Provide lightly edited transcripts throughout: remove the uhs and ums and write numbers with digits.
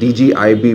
DGIB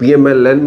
PMLN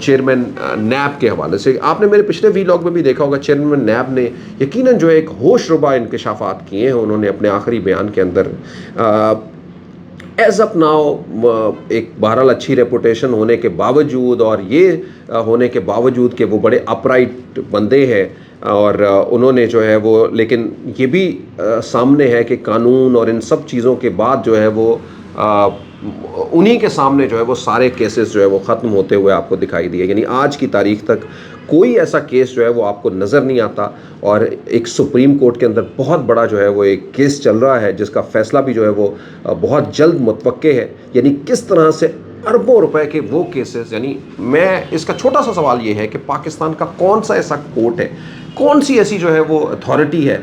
chairman NAB کے حوالے سے آپ نے میرے پچھلے ویلاگ میں بھی دیکھا ہوگا، چیئرمین نیب نے یقیناً جو ایک ہوش ربا انکشافات کیے ہیں انہوں نے اپنے آخری بیان کے اندر۔ ایز اپ ناؤ ایک بہرحال اچھی ریپوٹیشن ہونے کے باوجود اور یہ ہونے کے باوجود کہ وہ بڑے اپرائٹ بندے ہیں، اور انہوں نے جو ہے وہ، لیکن یہ بھی سامنے ہے کہ قانون اور ان سب چیزوں کے بعد جو ہے وہ انہی کے سامنے جو ہے وہ سارے کیسز جو ہے وہ ختم ہوتے ہوئے آپ کو دکھائی دیے، یعنی آج کی تاریخ تک کوئی ایسا کیس جو ہے وہ آپ کو نظر نہیں آتا، اور ایک سپریم کورٹ کے اندر بہت بڑا جو ہے وہ ایک کیس چل رہا ہے جس کا فیصلہ بھی جو ہے وہ بہت جلد متوقع ہے، یعنی کس طرح سے اربوں روپے کے وہ کیسز، یعنی میں اس کا چھوٹا سا سوال یہ ہے کہ پاکستان کا کون سا ایسا کورٹ ہے، کون سی ایسی جو ہے وہ اتھارٹی ہے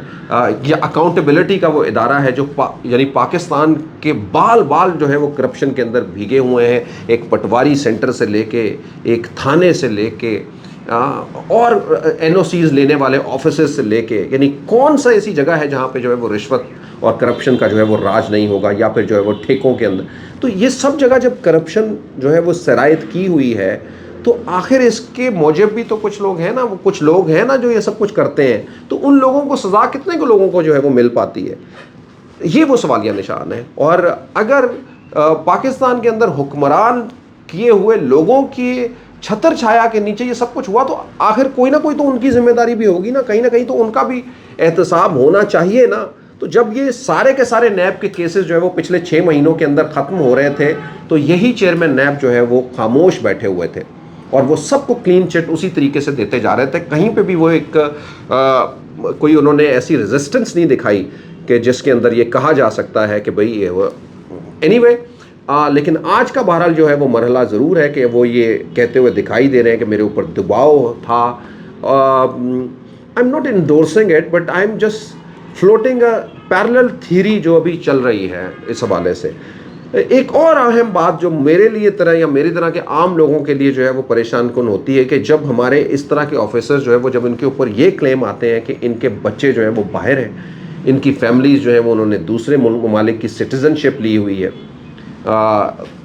یا اکاؤنٹیبلٹی کا وہ ادارہ ہے جو یعنی پاکستان کے بال بال جو ہے وہ کرپشن کے اندر بھیگے ہوئے ہیں، ایک پٹواری سینٹر سے لے کے ایک تھانے سے لے کے اور این او سیز لینے والے آفیسز سے لے کے، یعنی کون سا ایسی جگہ ہے جہاں پہ جو ہے وہ رشوت اور کرپشن کا جو ہے وہ راج نہیں ہوگا، یا پھر جو ہے وہ ٹھیکوں کے اندر۔ تو یہ سب جگہ جب کرپشن جو ہے وہ سرایت کی ہوئی ہے، تو آخر اس کے موجب بھی تو کچھ لوگ ہیں نا، وہ کچھ لوگ ہیں نا جو یہ سب کچھ کرتے ہیں، تو ان لوگوں کو سزا کتنے کو لوگوں کو جو ہے وہ مل پاتی ہے؟ یہ وہ سوالیہ نشان ہے۔ اور اگر پاکستان کے اندر حکمران کیے ہوئے لوگوں کی چھتر چھایا کے نیچے یہ سب کچھ ہوا، تو آخر کوئی نہ کوئی تو ان کی ذمہ داری بھی ہوگی نا، کہیں نہ کہیں تو ان کا بھی احتساب ہونا چاہیے نا۔ تو جب یہ سارے کے سارے نیب کے کیسز جو ہے وہ پچھلے 6 مہینوں کے اندر ختم ہو رہے تھے، تو یہی چیئرمین نیب جو ہے وہ خاموش بیٹھے ہوئے تھے اور وہ سب کو کلین چٹ اسی طریقے سے دیتے جا رہے تھے، کہیں پہ بھی وہ ایک کوئی انہوں نے ایسی ریزسٹنس نہیں دکھائی کہ جس کے اندر یہ کہا جا سکتا ہے کہ بھئی یہ اینی وے۔ لیکن آج کا بہرحال جو ہے وہ مرحلہ ضرور ہے کہ وہ یہ کہتے ہوئے دکھائی دے رہے ہیں کہ میرے اوپر دباؤ تھا۔ I am not endorsing it, but I am just floating a parallel theory جو ابھی چل رہی ہے اس حوالے سے۔ ایک اور اہم بات جو میرے لیے طرح یا میری طرح کے عام لوگوں کے لیے جو ہے وہ پریشان کن ہوتی ہے کہ جب ہمارے اس طرح کے آفیسر جو ہے وہ جب ان کے اوپر یہ کلیم آتے ہیں کہ ان کے بچے جو ہیں وہ باہر ہیں، ان کی فیملیز جو ہیں وہ انہوں نے دوسرے ممالک کی سٹیزن شپ لی ہوئی ہے،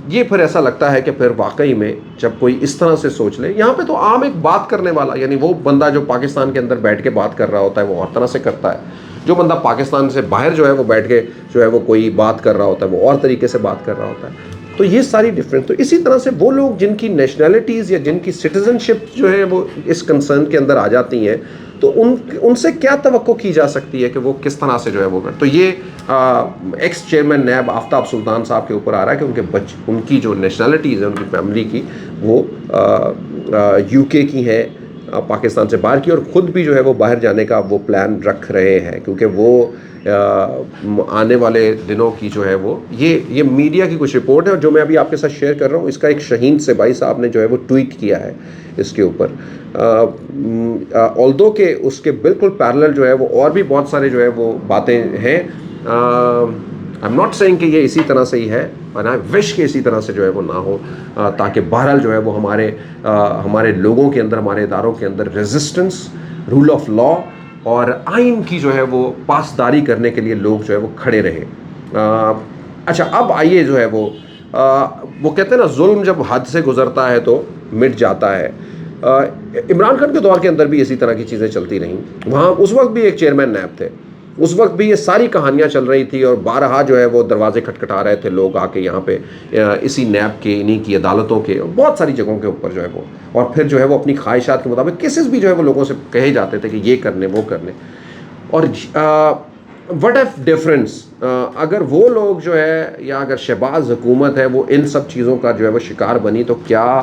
یہ پھر ایسا لگتا ہے کہ پھر واقعی میں جب کوئی اس طرح سے سوچ لے، یہاں پہ تو عام ایک بات کرنے والا، یعنی وہ بندہ جو پاکستان کے اندر بیٹھ کے بات کر رہا ہوتا ہے وہ اور طرح سے کرتا ہے، جو بندہ پاکستان سے باہر جو ہے وہ بیٹھ کے جو ہے وہ کوئی بات کر رہا ہوتا ہے وہ اور طریقے سے بات کر رہا ہوتا ہے۔ تو یہ ساری ڈفرینس، تو اسی طرح سے وہ لوگ جن کی نیشنلٹیز یا جن کی سٹیزن شپ جو ہے وہ اس کنسرن کے اندر آ جاتی ہیں، تو ان سے کیا توقع کی جا سکتی ہے کہ وہ کس طرح سے جو ہے وہ تو یہ ایکس چیئرمین نیب آفتاب سلطان صاحب کے اوپر آ رہا ہے کہ ان کی جو نیشنلٹیز ہیں ان کی فیملی کی وہ یو کے کی ہیں، پاکستان سے باہر کی، اور خود بھی جو ہے وہ باہر جانے کا وہ پلان رکھ رہے ہیں، کیونکہ وہ آنے والے دنوں کی جو ہے وہ یہ میڈیا کی کچھ رپورٹ ہے، اور جو میں ابھی آپ کے ساتھ شیئر کر رہا ہوں اس کا ایک شہین سبائی صاحب نے جو ہے وہ ٹویٹ کیا ہے اس کے اوپر، although کہ اس کے بالکل پیرلل جو ہے وہ اور بھی بہت سارے جو ہے وہ باتیں ہیں۔ I'm not saying کہ یہ اسی طرح سے ہی ہے، اور I wish کہ اسی طرح سے جو ہے وہ نہ ہو، تاکہ بہرحال جو ہے وہ ہمارے لوگوں کے اندر، ہمارے اداروں کے اندر ریزسٹنس، رول آف لا اور آئین کی جو ہے وہ پاسداری کرنے کے لیے لوگ جو ہے وہ کھڑے رہے۔ اچھا، اب آئیے جو ہے وہ کہتے ہیں نا ظلم جب حد سے گزرتا ہے تو مٹ جاتا ہے۔ عمران خان کے دور کے اندر بھی اسی طرح کی چیزیں چلتی رہیں، وہاں اس وقت بھی ایک چیئرمین نیب تھے، اس وقت بھی یہ ساری کہانیاں چل رہی تھی، اور بارہا جو ہے وہ دروازے کھٹکھٹا رہے تھے لوگ آ کے یہاں پہ اسی نیب کے، انہی کی عدالتوں کے، بہت ساری جگہوں کے اوپر جو ہے وہ، اور پھر جو ہے وہ اپنی خواہشات کے مطابق کیسز بھی جو ہے وہ لوگوں سے کہے جاتے تھے کہ یہ کرنے وہ کرنے۔ اور وٹ ایف ڈفرینس اگر وہ لوگ جو ہے یا اگر شہباز حکومت ہے وہ ان سب چیزوں کا جو ہے وہ شکار بنی، تو کیا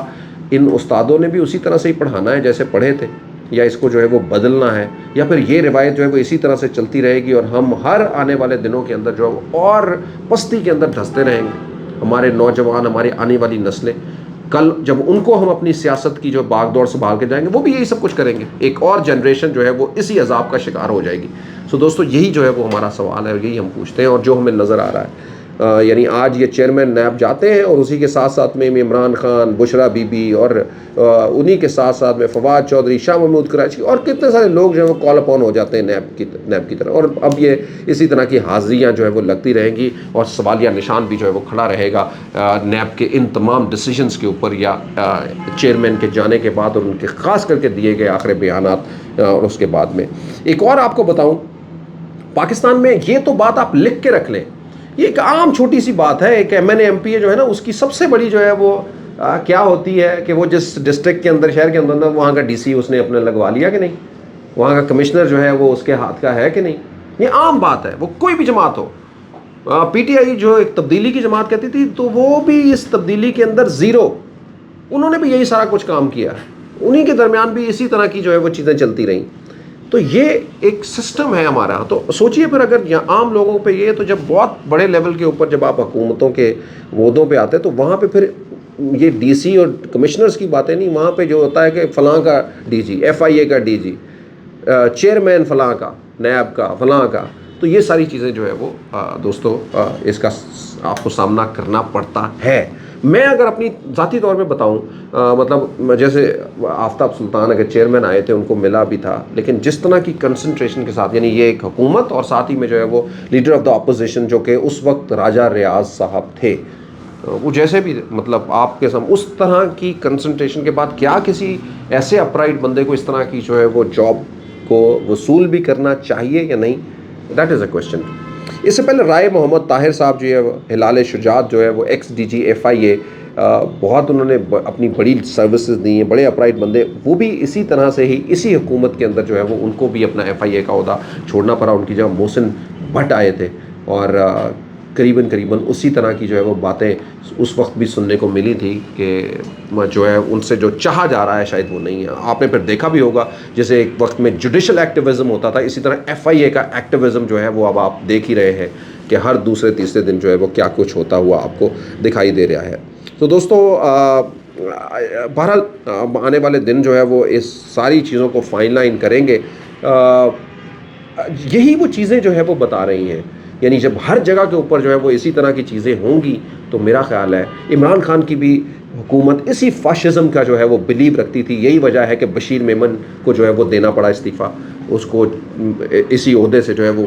ان استادوں نے بھی اسی طرح سے ہی پڑھانا ہے جیسے پڑھے تھے، یا اس کو جو ہے وہ بدلنا ہے، یا پھر یہ روایت جو ہے وہ اسی طرح سے چلتی رہے گی اور ہم ہر آنے والے دنوں کے اندر جو ہے اور پستی کے اندر دھنستے رہیں گے؟ ہمارے نوجوان، ہماری آنے والی نسلیں کل جب ان کو ہم اپنی سیاست کی جو باغ دوڑ سنبھال کے جائیں گے، وہ بھی یہی سب کچھ کریں گے، ایک اور جنریشن جو ہے وہ اسی عذاب کا شکار ہو جائے گی۔ سو دوستو، یہی جو ہے وہ ہمارا سوال ہے اور یہی ہم پوچھتے ہیں اور جو ہمیں نظر آ رہا ہے۔ یعنی آج یہ چیئرمین نیب جاتے ہیں اور اسی کے ساتھ ساتھ میں عمران خان، بشرا بی بی اور انہی کے ساتھ ساتھ میں فواد چودھری، شاہ محمود کراچی اور کتنے سارے لوگ جو ہیں وہ کال اپون ہو جاتے ہیں نیب کی طرح. اور اب یہ اسی طرح کی حاضریاں جو ہے وہ لگتی رہیں گی اور سوالیہ نشان بھی جو ہے وہ کھڑا رہے گا نیب کے ان تمام ڈیسیجنز کے اوپر یا چیئرمین کے جانے کے بعد اور ان کے خاص کر کے دیے گئے آخری بیانات. اور اس کے بعد میں ایک اور آپ کو بتاؤں، پاکستان میں یہ تو بات آپ لکھ کے رکھ لیں، یہ ایک عام چھوٹی سی بات ہے. ایک M N A M P A جو ہے نا، اس کی سب سے بڑی جو ہے وہ کیا ہوتی ہے کہ وہ جس ڈسٹرکٹ کے اندر، شہر کے اندر، وہاں کا ڈی سی اس نے اپنے لگوا لیا کہ نہیں، وہاں کا کمشنر جو ہے وہ اس کے ہاتھ کا ہے کہ نہیں. یہ عام بات ہے، وہ کوئی بھی جماعت ہو. پی ٹی آئی جو ایک تبدیلی کی جماعت کہتی تھی، تو وہ بھی اس تبدیلی کے اندر زیرو، انہوں نے بھی یہی سارا کچھ کام کیا، انہی کے درمیان بھی اسی طرح کی جو ہے وہ چیزیں چلتی رہیں. تو یہ ایک سسٹم ہے ہمارا. تو سوچئے پھر اگر عام لوگوں پہ یہ، تو جب بہت بڑے لیول کے اوپر جب آپ حکومتوں کے عہدوں پہ آتے تو وہاں پہ پھر یہ ڈی سی اور کمشنرز کی باتیں نہیں، وہاں پہ جو ہوتا ہے کہ فلاں کا ڈی جی، ایف آئی اے کا ڈی جی، چیئرمین فلاں کا، نیب کا، فلاں کا. تو یہ ساری چیزیں جو ہے وہ دوستو اس کا آپ کو سامنا کرنا پڑتا ہے. میں اگر اپنی ذاتی طور پہ بتاؤں، مطلب جیسے آفتاب سلطان اگر چیئرمین آئے تھے، ان کو ملا بھی تھا، لیکن جس طرح کی کنسنٹریشن کے ساتھ، یعنی یہ ایک حکومت اور ساتھ ہی میں جو ہے وہ لیڈر آف دا اپوزیشن جو کہ اس وقت راجہ ریاض صاحب تھے، وہ جیسے بھی مطلب آپ کے اس طرح کی کنسنٹریشن کے بعد کیا کسی ایسے اپرائٹ بندے کو اس طرح کی جو ہے وہ جاب کو وصول بھی کرنا چاہیے یا نہیں؟ That is a question. اس سے پہلے رائے محمد طاہر صاحب جو ہے، ہلال شجاعت جو ہے وہ ایکس ڈی جی ایف آئی اے، بہت انہوں نے اپنی بڑی سروسز دی ہیں، بڑے اپرائٹ بندے، وہ بھی اسی طرح سے ہی اسی حکومت کے اندر جو ہے وہ ان کو بھی اپنا ایف آئی اے کا عہدہ چھوڑنا پڑا. ان کی جگہ محسن بھٹ آئے تھے اور قریباً اسی طرح کی جو ہے وہ باتیں اس وقت بھی سننے کو ملی تھی کہ جو ہے ان سے جو چاہا جا رہا ہے شاید وہ نہیں ہے. آپ نے پھر دیکھا بھی ہوگا، جیسے ایک وقت میں جوڈیشل ایکٹیویزم ہوتا تھا، اسی طرح ایف آئی اے کا ایکٹیویزم جو ہے وہ اب آپ دیکھ ہی رہے ہیں کہ ہر دوسرے تیسرے دن جو ہے وہ کیا کچھ ہوتا ہوا آپ کو دکھائی دے رہا ہے. تو دوستو بہرحال آنے والے دن جو ہے وہ اس ساری چیزوں کو فائن لائن کریں گے. یہی وہ چیزیں جو ہے وہ بتا رہی ہیں، یعنی جب ہر جگہ کے اوپر جو ہے وہ اسی طرح کی چیزیں ہوں گی تو میرا خیال ہے عمران خان کی بھی حکومت اسی فاشزم کا جو ہے وہ بلیو رکھتی تھی. یہی وجہ ہے کہ بشیر میمن کو جو ہے وہ دینا پڑا استعفیٰ، اس کو اسی عہدے سے جو ہے وہ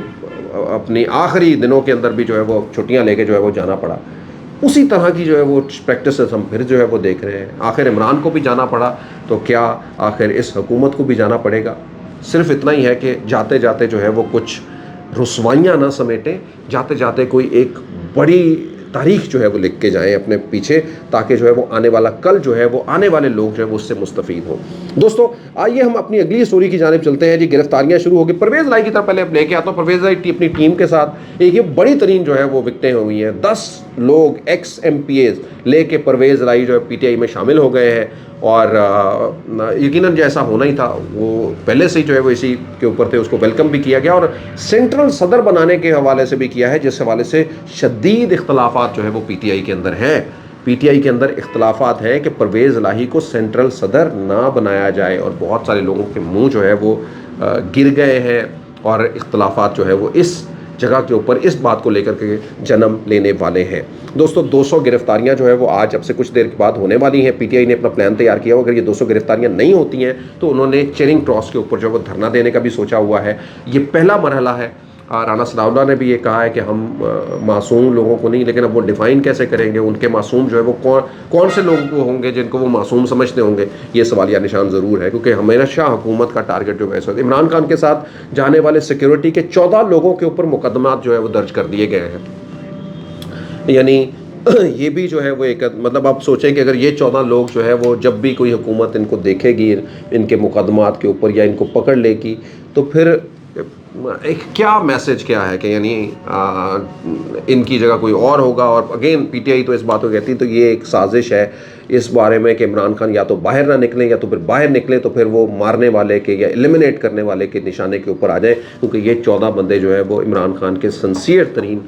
اپنی آخری دنوں کے اندر بھی جو ہے وہ چھٹیاں لے کے جو ہے وہ جانا پڑا. اسی طرح کی جو ہے وہ پریکٹسز ہم پھر جو ہے وہ دیکھ رہے ہیں. آخر عمران کو بھی جانا پڑا تو کیا آخر اس حکومت کو بھی جانا پڑے گا؟ صرف اتنا ہی ہے کہ جاتے جاتے جو ہے وہ کچھ رسوائیاں نہ سمیٹیں، جاتے جاتے کوئی ایک بڑی تاریخ جو ہے وہ لکھ کے جائیں اپنے پیچھے، تاکہ جو ہے وہ آنے والا کل جو ہے وہ آنے والے لوگ جو ہے وہ اس سے مستفید ہوں. دوستو آئیے ہم اپنی اگلی سٹوری کی جانب چلتے ہیں. جی گرفتاریاں شروع ہو گئی. پرویز رائی کی طرف پہلے لے کے آتا ہوں. پرویز رائی اپنی ٹیم کے ساتھ ایک یہ بڑی ترین جو ہے وہ وکٹیں ہوئی ہیں. 10 لوگ ایکس ایم پی ایز لے کے پرویز رائی جو ہے پی ٹی آئی میں شامل ہو گئے ہیں، اور یقیناً جیسا ہونا ہی تھا، وہ پہلے سے ہی جو ہے وہ اسی کے اوپر تھے. اس کو ویلکم بھی کیا گیا اور سینٹرل صدر بنانے کے حوالے سے بھی کیا ہے، جس حوالے سے شدید اختلافات جو ہے وہ پی ٹی آئی کے اندر ہیں. پی ٹی آئی کے اندر اختلافات ہیں کہ پرویز الہی کو سینٹرل صدر نہ بنایا جائے، اور بہت سارے لوگوں کے منہ جو ہے وہ گر گئے ہیں، اور اختلافات جو ہے وہ اس جگہ کے اوپر اس بات کو لے کر کے جنم لینے والے ہیں. دوستو 200 گرفتاریاں جو ہے وہ آج اب سے کچھ دیر کے بعد ہونے والی ہیں. پی ٹی آئی نے اپنا پلان تیار کیا ہو، اگر یہ 200 گرفتاریاں نہیں ہوتی ہیں تو انہوں نے چیرنگ کراس کے اوپر جو ہے وہ دھرنا دینے کا بھی سوچا ہوا ہے. یہ پہلا مرحلہ ہے. رانا ثناءاللہ نے بھی یہ کہا ہے کہ ہم معصوم لوگوں کو نہیں، لیکن اب وہ ڈیفائن کیسے کریں گے؟ ان کے معصوم جو ہے وہ کون سے لوگ ہوں گے جن کو وہ معصوم سمجھتے ہوں گے؟ یہ سوالیہ نشان ضرور ہے، کیونکہ ہمیشہ حکومت کا ٹارگٹ جو ہے اس وقت عمران خان کے ساتھ جانے والے سیکیورٹی کے 14 لوگوں کے اوپر مقدمات جو ہے وہ درج کر دیے گئے ہیں. یعنی یہ بھی جو ہے وہ ایک مطلب آپ سوچیں کہ اگر یہ 14 لوگ جو ہے وہ جب بھی کوئی حکومت ان کو دیکھے گی ان کے مقدمات کے اوپر یا ان کو پکڑ لے گی، تو پھر ایک کیا میسج کیا ہے کہ یعنی ان کی جگہ کوئی اور ہوگا. اور اگین پی ٹی آئی تو اس بات کو کہتی ہے، تو یہ ایک سازش ہے اس بارے میں کہ عمران خان یا تو باہر نہ نکلیں، یا تو پھر باہر نکلیں تو پھر وہ مارنے والے کے یا ایلیمنیٹ کرنے والے کے نشانے کے اوپر آ جائیں، کیونکہ یہ 14 بندے جو ہے وہ عمران خان کے سنسیئر ترین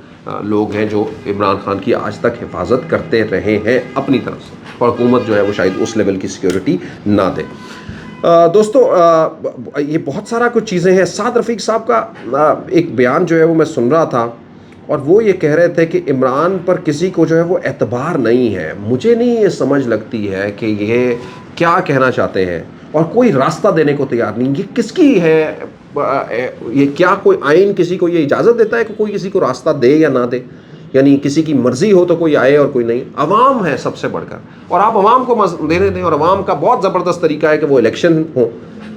لوگ ہیں، جو عمران خان کی آج تک حفاظت کرتے رہے ہیں اپنی طرف سے، اور حکومت جو ہے وہ شاید اس لیول کی سیکیورٹی نہ دے. دوستو یہ بہت سارا کچھ چیزیں ہیں. سعد رفیق صاحب کا ایک بیان جو ہے وہ میں سن رہا تھا، اور وہ یہ کہہ رہے تھے کہ عمران پر کسی کو جو ہے وہ اعتبار نہیں ہے. مجھے نہیں یہ سمجھ لگتی ہے کہ یہ کیا کہنا چاہتے ہیں، اور کوئی راستہ دینے کو تیار نہیں. یہ کس کی ہے؟ یہ کیا کوئی آئین کسی کو یہ اجازت دیتا ہے کہ کوئی کسی کو راستہ دے یا نہ دے؟ یعنی کسی کی مرضی ہو تو کوئی آئے اور کوئی نہیں. عوام ہے سب سے بڑھ کر، اور آپ عوام کو دینے دیں، اور عوام کا بہت زبردست طریقہ ہے کہ وہ الیکشن ہو.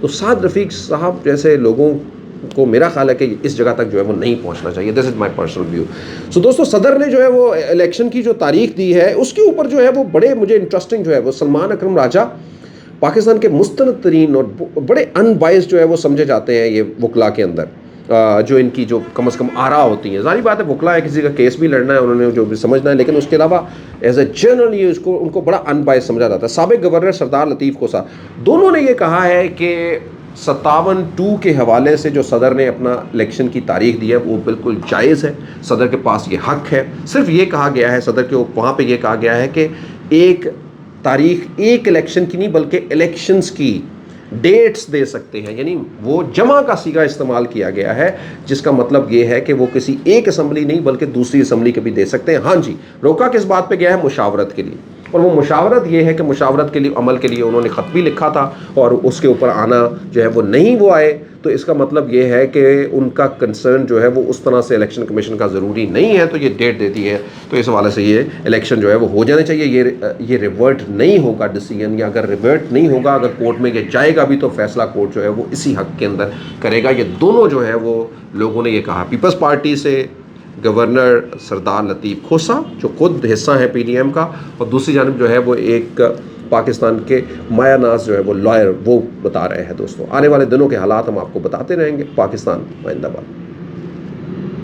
تو سعد رفیق صاحب جیسے لوگوں کو میرا خیال ہے کہ اس جگہ تک جو ہے وہ نہیں پہنچنا چاہیے. دس از مائی پرسنل ویو. سو دوستو، صدر نے جو ہے وہ الیکشن کی جو تاریخ دی ہے اس کے اوپر جو ہے وہ بڑے مجھے انٹرسٹنگ جو ہے وہ سلمان اکرم راجہ پاکستان کے مستند ترین اور بڑے ان بائس جو ہے وہ سمجھے جاتے ہیں یہ وکلا کے اندر، جو ان کی جو کم از کم آرا ہوتی ہیں. ظاہری بات ہے وکلا ہے، کسی کا کیس بھی لڑنا ہے، انہوں نے جو بھی سمجھنا ہے، لیکن اس کے علاوہ ایز اے جنرل یہ ان کو بڑا ان بائس سمجھا جاتا ہے. سابق گورنر سردار لطیف کوسا دونوں نے یہ کہا ہے کہ 57-2 کے حوالے سے جو صدر نے اپنا الیکشن کی تاریخ دی ہے وہ بالکل جائز ہے. صدر کے پاس یہ حق ہے. صرف یہ کہا گیا ہے صدر کے وہاں پہ یہ کہا گیا ہے کہ ایک تاریخ ایک الیکشن کی نہیں بلکہ الیکشنز کی ڈیٹس دے سکتے ہیں. یعنی وہ جمع کا صیغہ استعمال کیا گیا ہے، جس کا مطلب یہ ہے کہ وہ کسی ایک اسمبلی نہیں بلکہ دوسری اسمبلی کے بھی دے سکتے ہیں. ہاں جی، روکا کس بات پہ گیا ہے؟ مشاورت کے لیے. اور وہ مشاورت یہ ہے کہ مشاورت کے لیے عمل کے لیے انہوں نے خط بھی لکھا تھا اور اس کے اوپر آنا جو ہے وہ نہیں وہ آئے. تو اس کا مطلب یہ ہے کہ ان کا کنسرن جو ہے وہ اس طرح سے الیکشن کمیشن کا ضروری نہیں ہے. تو یہ ڈیٹ دیتی ہے، تو اس حوالے سے یہ الیکشن جو ہے وہ ہو جانا چاہیے. یہ ریورٹ نہیں ہوگا ڈیسیجن، یا اگر ریورٹ نہیں ہوگا، اگر کورٹ میں یہ جائے گا بھی تو فیصلہ کورٹ جو ہے وہ اسی حق کے اندر کرے گا. یہ دونوں جو ہے وہ لوگوں نے یہ کہا. پیپلز پارٹی سے گورنر سردار لطیف کھوسا جو خود حصہ ہیں پی ڈی ایم کا، اور دوسری جانب جو ہے وہ ایک پاکستان کے مایا ناز جو ہے وہ لائر وہ بتا رہے ہیں. دوستوں، آنے والے دنوں کے حالات ہم آپ کو بتاتے رہیں گے. پاکستان زندہ باد.